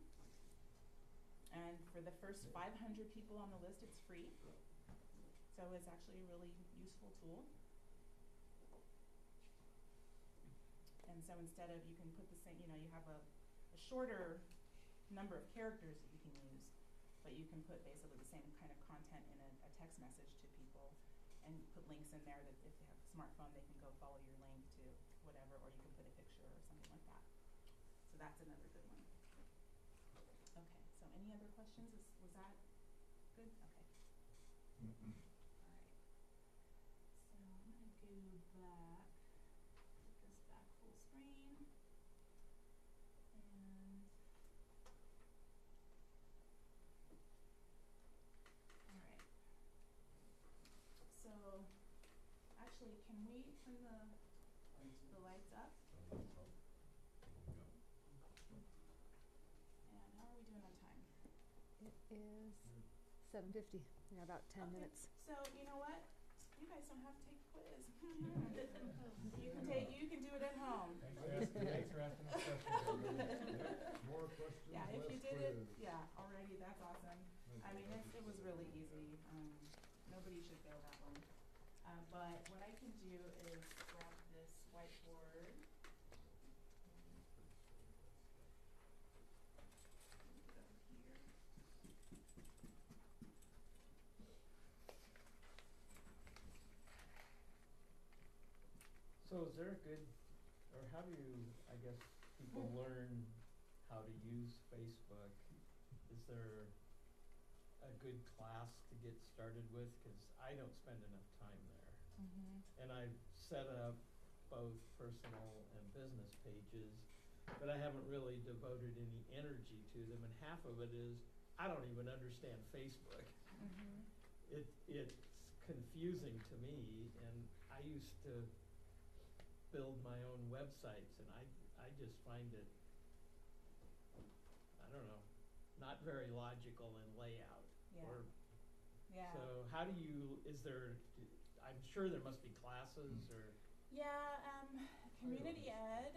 And for the first 500 people on the list, it's free. So it's actually a really useful tool. And so instead of, you can put the same, you know, you have a shorter number of characters that you can use, but you can put basically the same kind of content in a text message to people and put links in there that if they have a smartphone, they can go follow your link to whatever, or you can put a picture or something like that. So that's another good one. Okay, so any other questions? Was that good? Okay. All right. So I'm gonna go back, put this back full screen. And all right. So actually, can we turn the lights up? And how are we doing on time? It is 7:50. We got about 10 Okay, minutes. So you know what? You guys don't have to take quiz. You can do it at home. Thanks for asking us questions. More questions, Yeah, if you less did it, quiz. yeah, already, that's awesome. I mean, it was really easy. Nobody should fail that one. But what I can do is grab this whiteboard. Move it over here. So is there a good, or how do you, I guess, people learn how to use Facebook? Is there a good class to get started with? Cause I don't spend enough time there. And I've set up both personal and business pages, but I haven't really devoted any energy to them, and half of it is, I don't even understand Facebook. It's confusing to me, and I used to build my own websites, and I just find it, I don't know, not very logical in layout. Yeah. Or, Yeah. so how do you, is there, I'm sure there must be classes or, Yeah, community ed,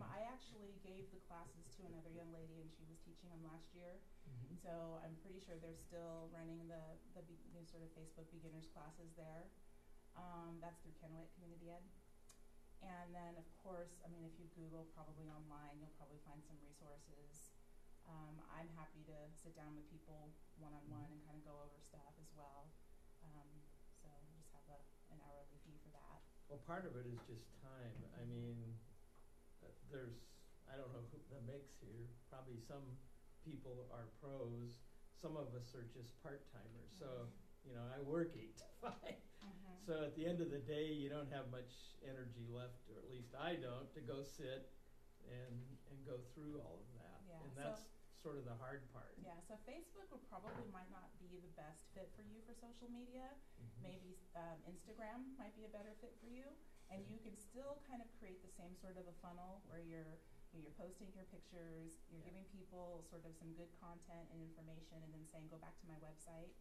I actually gave the classes to another young lady and she was teaching them last year. So I'm pretty sure they're still running the sort of Facebook beginners classes there. That's through Kennewick Community Ed. And then of course, I mean, if you Google probably online, you'll probably find some resources. I'm happy to sit down with people one-on-one and kind of go over stuff as well. So we just have an hourly fee for that. well, part of it is just time. I mean, there's, I don't know who the mix here, probably some people are pros, some of us are just part-timers. So, you know, I work 8 to 5. So at the end of the day, you don't have much energy left, or at least I don't, to go sit and go through all of that. Yeah, And so- that's sort of the hard part. Yeah, so Facebook would probably might not be the best fit for you for social media. Maybe Instagram might be a better fit for you, and you can still kind of create the same sort of a funnel where you're posting your pictures, you're giving people sort of some good content and information, and then saying go back to my website,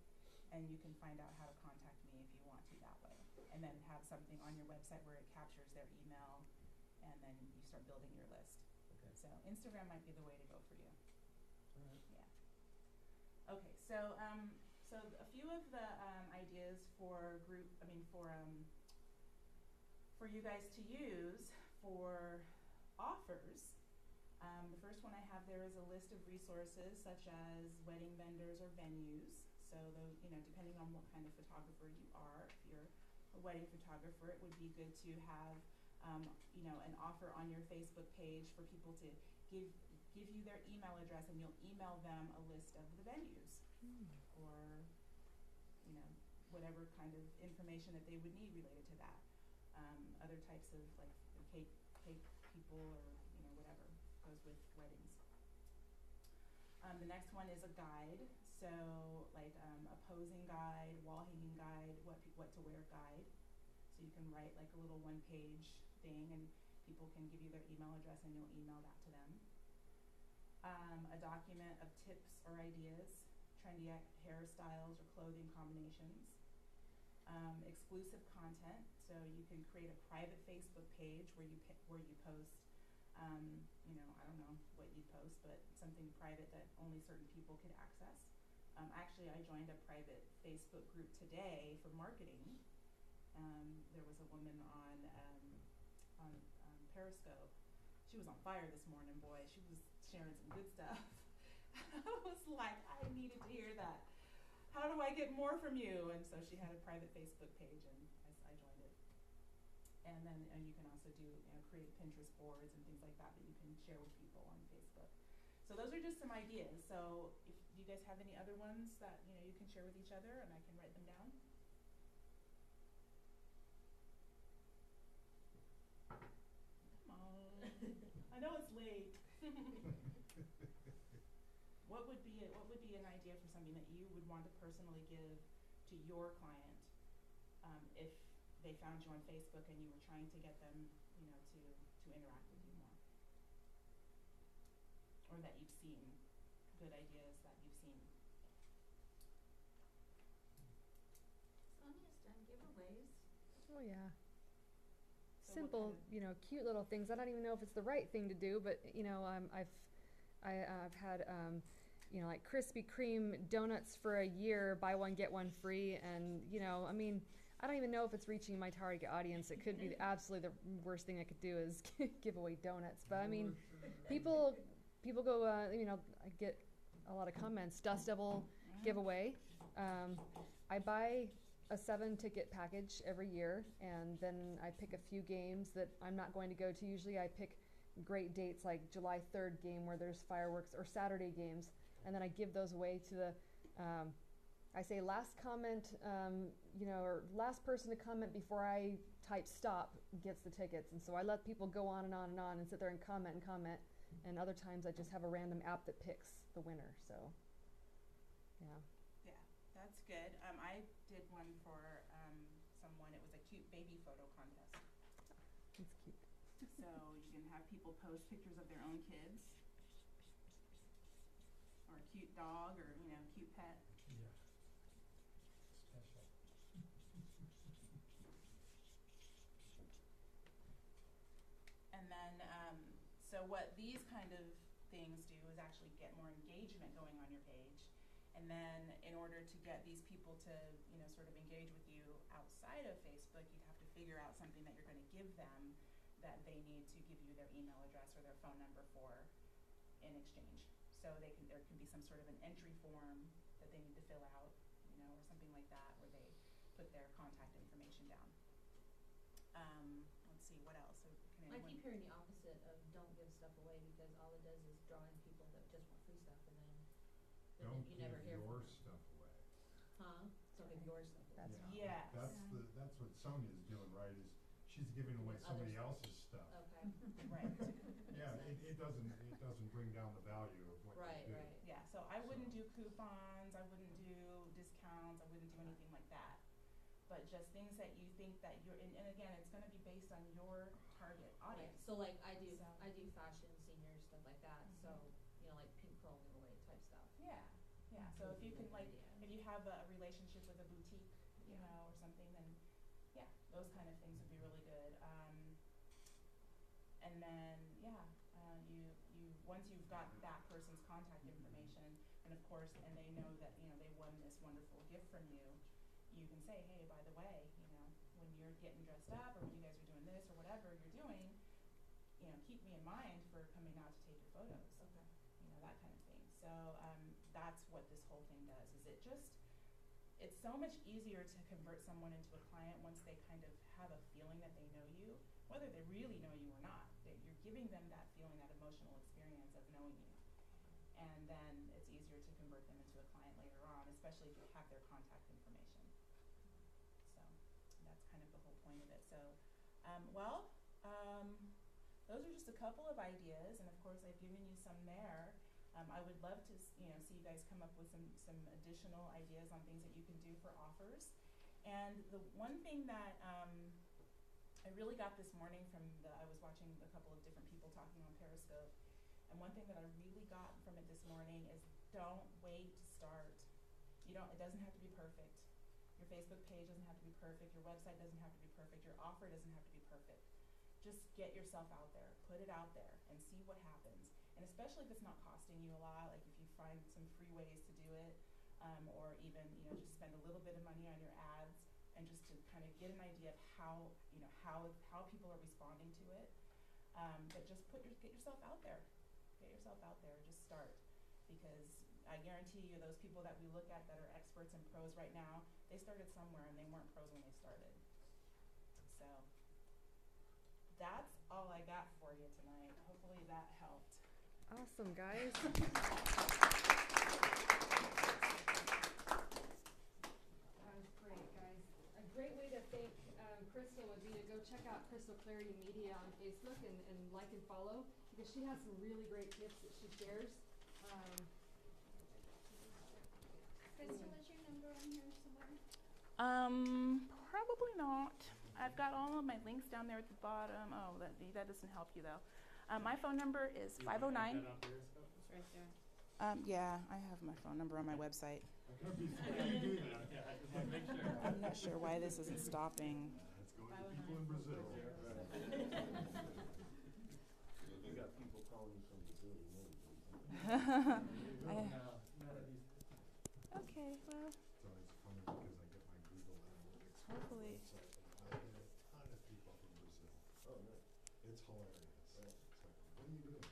and you can find out how to contact me if you want to that way, and then have something on your website where it captures their email, and then you start building your list. Okay. So Instagram might be the way to go for you. All right. Yeah. Okay, so so a few of the ideas for for you guys to use for offers. The first one I have there is a list of resources such as wedding vendors or venues. So those, you know, depending on what kind of photographer you are, if you're a wedding photographer, it would be good to have you know, an offer on your Facebook page for people to give you their email address, and you'll email them a list of the venues or, you know, whatever kind of information that they would need related to that. Other types of like cake people or, you know, whatever goes with weddings. The next one is a guide. So like a posing guide, wall hanging guide, what to wear guide. So you can write like a little one-page thing, and people can give you their email address, and you'll email that to them. A document of tips or ideas, trendy hairstyles or clothing combinations. Exclusive content, so you can create a private Facebook page where you post, you know, I don't know what you post, but something private that only certain people could access. Actually, I joined a private Facebook group today for marketing. There was a woman on Periscope. She was on fire this morning, boy. She was sharing some good stuff. I was like, I needed to hear that. How do I get more from you? And so she had a private Facebook page, and I joined it. And then you can also do, you know, create Pinterest boards and things like that you can share with people on Facebook. So those are just some ideas. So if you guys have any other ones that, you know, you can share with each other, and I can write them down. Come on. I know it's late. What would be an idea for something that you would want to personally give to your client if they found you on Facebook and you were trying to get them, you know, to interact with you more? Or that you've seen, good ideas that you've seen. Sonia's done giveaways. Oh yeah. So what Simple, kind of- you know, cute little things. I don't even know if it's the right thing to do, but you know, I've had you know, like Krispy Kreme donuts for a year, buy one get one free, and you know, I mean, I don't even know if it's reaching my target audience. It could be absolutely the worst thing I could do is give away donuts. But I mean, people go, you know, I get a lot of comments. Dust Devil giveaway. I buy a 7-ticket package every year, and then I pick a few games that I'm not going to go to. Usually I pick great dates like July 3rd game where there's fireworks, or Saturday games, and then I give those away to the I say last comment, you know, or last person to comment before I type stop gets the tickets. And so I let people go on and on and on and sit there and comment. And other times I just have a random app that picks the winner. So, yeah. Yeah, that's good. I did one for someone. It was a cute baby photo contest. It's cute. So you can have people post pictures of their own kids, or a cute dog, or you know, cute pet. Yeah. Special. And then, so what these kind of things do is actually get more engagement going on your page. And then in order to get these people to, you know, sort of engage with you outside of Facebook, you'd have to figure out something that you're going to give them that they need to give you their email address or their phone number for in exchange. So there can be some sort of an entry form that they need to fill out, you know, or something like that, where they put their contact information down. Let's see, what else? So can I anyone- keep hearing the opposite of don't give stuff away, because all it does is draw in people that just want free stuff, and then Don't you give never hear your from them. stuff away. Huh? Don't give your stuff away. That's Yes. That's what Sonia's doing, right, is she's giving away somebody else's stuff. Okay. Right. Yeah, it doesn't bring down the value of what Right, you do. right. Yeah, so I wouldn't So- do coupons, I wouldn't do discounts, I wouldn't do anything like that. But just things that you think that you're, and again, it's gonna be based on your target Right. audience. So like I do So- fashion, seniors, stuff like that. So, you know, like pink pearl giveaway type stuff. Yeah, yeah, so if you can like, Yeah. if you have a relationship with a boutique, you know, or something, then yeah, those kind of things would be really good. And then, yeah, you once you've got that person's contact information, and of course, and they know that, you know, they won this wonderful gift from you, you can say, hey, by the way, you know, when you're getting dressed up, or when you guys are doing this, or whatever you're doing, you know, keep me in mind for coming out to take your photos. Okay. You know, that kind of thing. So that's what this whole thing does, is it's so much easier to convert someone into a client once they kind of have a feeling that they know you, whether they really know you or not. That you're giving them that feeling, that emotional experience of knowing you. And then it's easier to convert them into a client later on, especially if you have their contact information. So that's kind of the whole point of it. So, those are just a couple of ideas, and of course I've given you some there. I would love to, you know, see you guys come up with some additional ideas on things that you can do for offers. And the one thing that I really got this morning I was watching a couple of different people talking on Periscope, and one thing that I really got from it this morning is don't wait to start. It doesn't have to be perfect. Your Facebook page doesn't have to be perfect. Your website doesn't have to be perfect. Your offer doesn't have to be perfect. Just get yourself out there, put it out there, and see what happens. And especially if it's not costing you a lot, like if you find some free ways to do it, or even, you know, just spend a little bit of money on your ads, and just to kind of get an idea of how people are responding to it. But just get yourself out there. Get yourself out there. Just start, because I guarantee you, those people that we look at that are experts and pros right now, they started somewhere and they weren't pros when they started. So that's all I got for you tonight. Hopefully that helped. Awesome, guys. That was great, guys. A great way to thank Crystal would be to go check out Crystal Clarity Media on Facebook and like and follow, because she has some really great tips that she shares. Crystal, is your number on here somewhere? Probably not. I've got all of my links down there at the bottom. Oh, that doesn't help you though. My phone number is 509. It's right there. Yeah, I have my phone number on my website. Before you do that, I'm not sure why this isn't stopping. let's go people in Brazil. You got people calling you from Brazil, you know. None of these. Okay, well, So it's funny because I get my Google Analytics hopefully. website, and I get a ton of people from Brazil. Oh, nice. It's hilarious. Right. It's like, what are you doing?